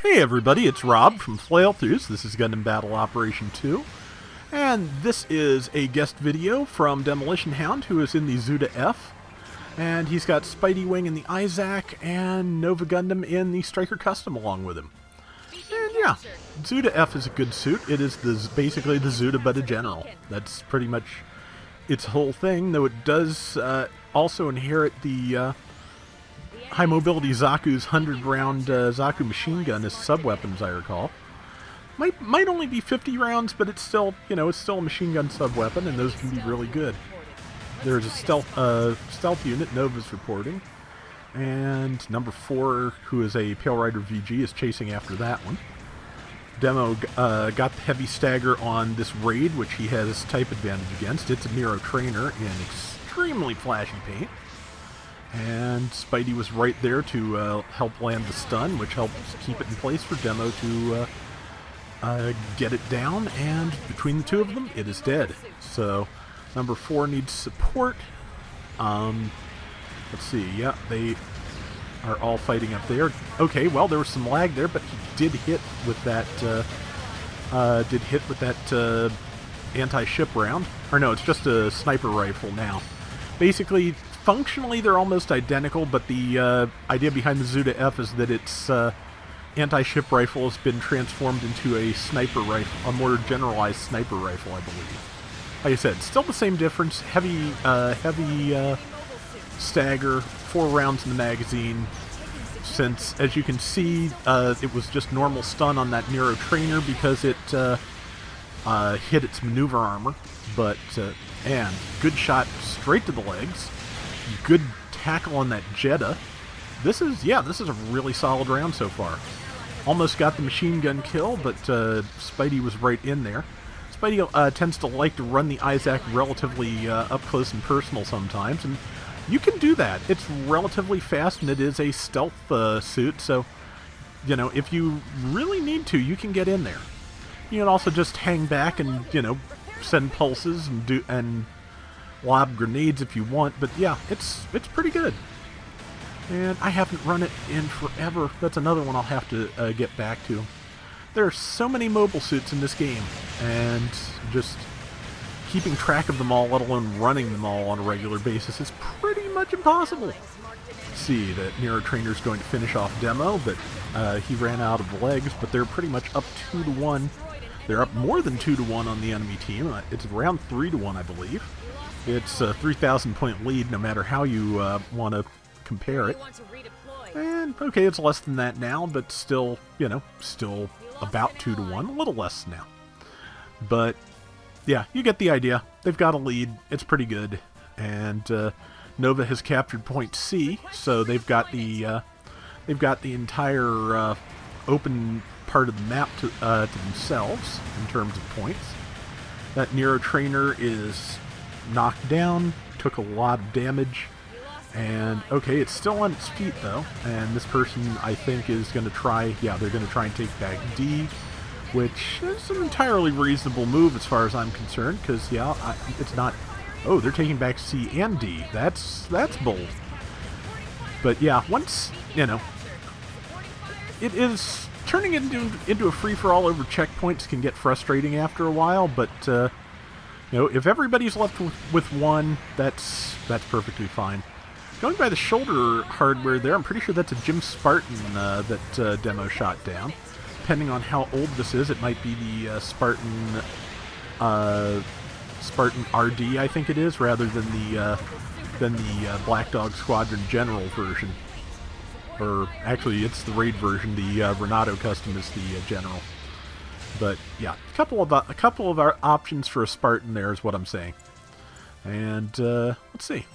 Hey everybody, it's Rob from Flailthroughs. This is Gundam Battle Operation 2. And this is a guest video from DemolitionHound, who is in the Zudah-F. And he's got Spidey Wing in the Isaac and Nova Gundam in the Striker Custom along with him. And yeah, Zudah-F is a good suit. It is basically the Zudah but a general. That's pretty much its whole thing, though it does also inherit the high mobility Zaku's 100-round Zaku machine gun as sub-weapon, as I recall. Might only be 50 rounds, but it's still, it's still a machine gun sub-weapon, and those can be really good. There's a stealth unit, Nova's reporting, and number 4, who is a Pale Rider VG, is chasing after that one. Demo got the heavy stagger on this raid, which he has type advantage against. It's a Nero trainer in extremely flashy paint. And Spidey was right there to help land the stun, which helps keep it in place for Demo to get it down, and between the two of them, it is dead. So, number 4 needs support. Let's see, yeah, they are all fighting up there. Okay, well, there was some lag there, but he did hit with that, anti-ship round. Or no, it's just a sniper rifle now. Basically, functionally, they're almost identical, but the idea behind the Zudah-F is that its anti-ship rifle has been transformed into a sniper rifle, a more generalized sniper rifle, I believe. Like I said, still the same difference. Heavy stagger, 4 rounds in the magazine. Since, as you can see, it was just normal stun on that Nero trainer because it hit its maneuver armor, but and good shot straight to the legs. Good tackle on that Jeddah. This is a really solid round so far. Almost got the machine gun kill, but Spidey was right in there. Spidey tends to like to run the Isaac relatively up close and personal sometimes, and you can do that. It's relatively fast, and it is a stealth suit, so, if you really need to, you can get in there. You can also just hang back and, send pulses and lob grenades if you want, but yeah, it's pretty good. And I haven't run it in forever. That's another one I'll have to get back to. There are so many mobile suits in this game, and just keeping track of them all, let alone running them all on a regular basis, is pretty much impossible. Let's see, that Nero trainer's going to finish off Demo, but he ran out of legs, but they're pretty much up 2-1. They're up more than 2-1 on the enemy team. It's around 3-1, I believe. It's a 3,000 point lead, no matter how you want to compare it. And, okay, it's less than that now, but still, still about 2-1. A little less now. But, yeah, you get the idea. They've got a lead. It's pretty good. And Nova has captured point C, so they've got the entire open part of the map to themselves in terms of points. That Nero trainer is knocked down, took a lot of damage, and okay, it's still on its feet though, and this person, I think, is going to try, they're going to try and take back D, which is an entirely reasonable move as far as I'm concerned, because, it's not, oh, they're taking back C and D, that's bold. But yeah, once, it is, turning it into a free-for-all over checkpoints can get frustrating after a while, but, if everybody's left with one, that's perfectly fine. Going by the shoulder hardware there, I'm pretty sure that's a Jim Spartan that Demo shot down. Depending on how old this is, it might be the Spartan RD, I think it is, rather than the Black Dog Squadron General version. Or actually, it's the raid version. The Renato custom is the General. But yeah, a couple of our options for a Spartan there is what I'm saying. And let's see,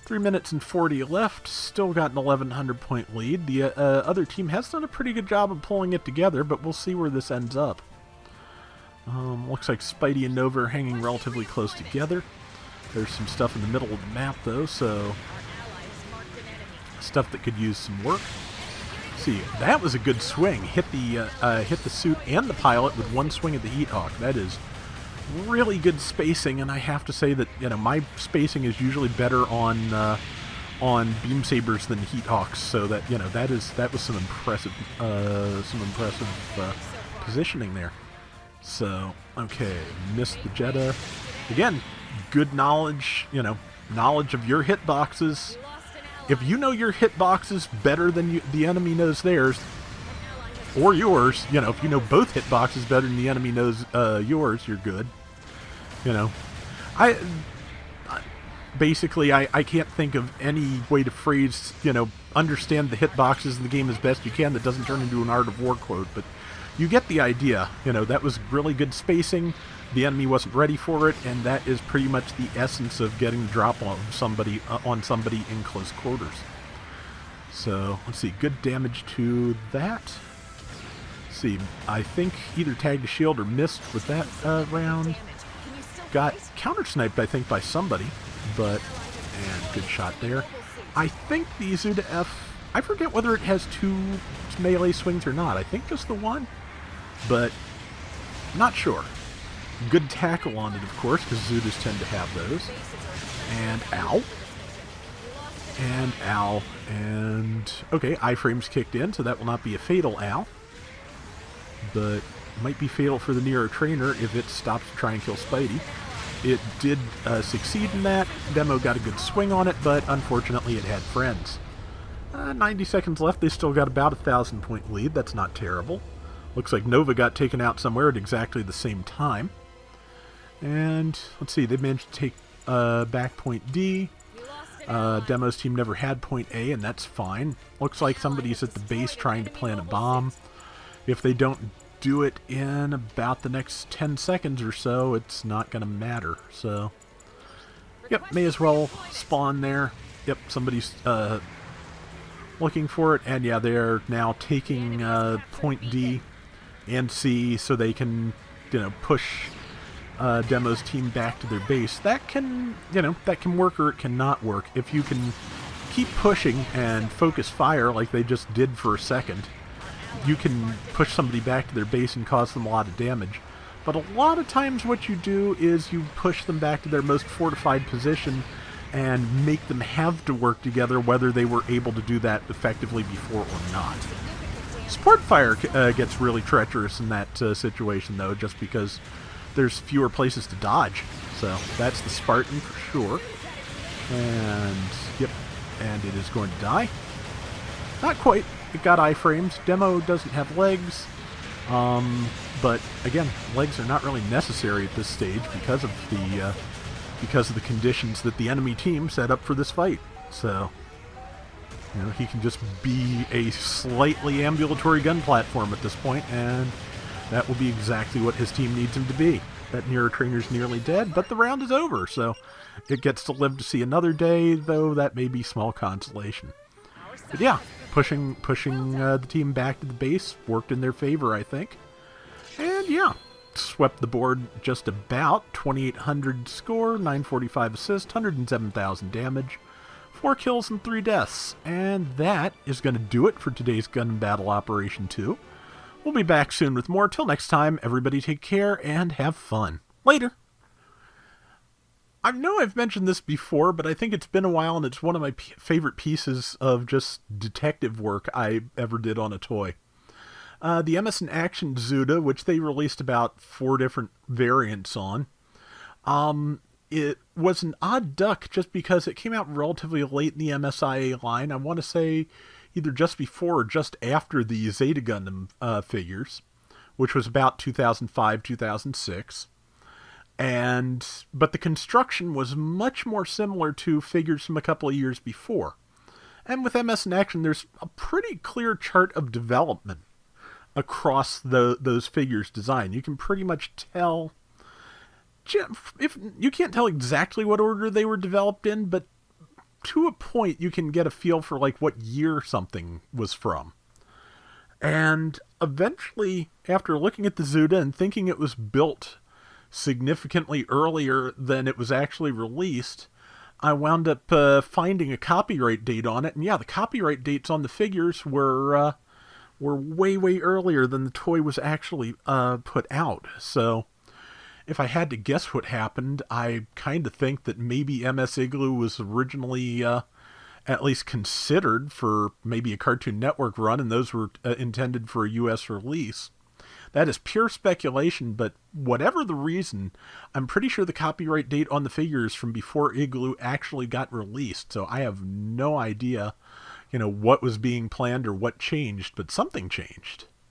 3 minutes and 40 left. Still got an 1,100 point lead. The other team has done a pretty good job of pulling it together, but we'll see where this ends up. Looks like Spidey and Nova are hanging relatively close together. There's some stuff in the middle of the map though, so stuff that could use some work. See, that was a good swing. Hit the suit and the pilot with one swing of the Heat Hawk. That is really good spacing, and I have to say that my spacing is usually better on on beam sabers than heat hawks, so that that was some impressive positioning there. So okay, missed the Jetta again. Good knowledge, knowledge of your hitboxes. If you know your hitboxes better than the enemy knows theirs, or yours, if you know both hitboxes better than the enemy knows yours, you're good. Basically, I can't think of any way to phrase, understand the hitboxes in the game as best you can that doesn't turn into an Art of War quote, but you get the idea. That was really good spacing. The enemy wasn't ready for it, and that is pretty much the essence of getting the drop on somebody in close quarters. So, let's see, good damage to that. Let's see, I think either tagged a shield or missed with that round. Got counter-sniped, I think, by somebody, and good shot there. I think the Zudah-F, I forget whether it has 2 melee swings or not. I think just the one, but not sure. Good tackle on it, of course, because Zudas tend to have those. And ow. And ow. And okay, iframes kicked in, so that will not be a fatal ow. But might be fatal for the Nero trainer if it stops to try and kill Spidey. It did succeed in that. Demo got a good swing on it, but unfortunately it had friends. 90 seconds left. They still got about a 1,000-point lead. That's not terrible. Looks like Nova got taken out somewhere at exactly the same time. And let's see, they managed to take back point D. Demo's team never had point A, and that's fine. Looks like somebody's at the base trying to plant a bomb. If they don't do it in about the next 10 seconds or so, it's not going to matter. So, yep, may as well spawn there. Yep, somebody's looking for it, and yeah, they're now taking point D and C so they can, push Demo's team back to their base. That can, that can work or it cannot work. If you can keep pushing and focus fire like they just did for a second, you can push somebody back to their base and cause them a lot of damage. But a lot of times what you do is you push them back to their most fortified position and make them have to work together whether they were able to do that effectively before or not. Support fire gets really treacherous in that situation, though, just because there's fewer places to dodge. So that's the Spartan for sure. And, yep, and it is going to die. Not quite. It got iframes. Demo doesn't have legs. But, again, legs are not really necessary at this stage because of the conditions that the enemy team set up for this fight. So, he can just be a slightly ambulatory gun platform at this point, and that will be exactly what his team needs him to be. That Nero trainer's nearly dead, but the round is over, so it gets to live to see another day, though that may be small consolation. But yeah, pushing the team back to the base worked in their favor, I think. And yeah, swept the board just about. 2,800 score, 945 assist, 107,000 damage, 4 kills and 3 deaths. And that is going to do it for today's Gundam Battle Operation 2. We'll be back soon with more. Till next time, everybody take care and have fun. Later! I know I've mentioned this before, but I think it's been a while, and it's one of my favorite pieces of just detective work I ever did on a toy. The MS in Action Zudah, which they released about 4 different variants on, it was an odd duck just because it came out relatively late in the MSIA line. I want to say either just before or just after the Zeta Gundam figures, which was about 2005, 2006. But the construction was much more similar to figures from a couple of years before. And with MS in Action, there's a pretty clear chart of development across those figures' design. You can pretty much tell, if you can't tell exactly what order they were developed in, but to a point you can get a feel for like what year something was from. And eventually, after looking at the Zudah and thinking it was built significantly earlier than it was actually released, I wound up finding a copyright date on it. And yeah, the copyright dates on the figures were way, way earlier than the toy was actually put out. So if I had to guess what happened, I kind of think that maybe MS Igloo was originally at least considered for maybe a Cartoon Network run, and those were intended for a U.S. release. That is pure speculation, but whatever the reason, I'm pretty sure the copyright date on the figures from before Igloo actually got released, so I have no idea, what was being planned or what changed, but something changed.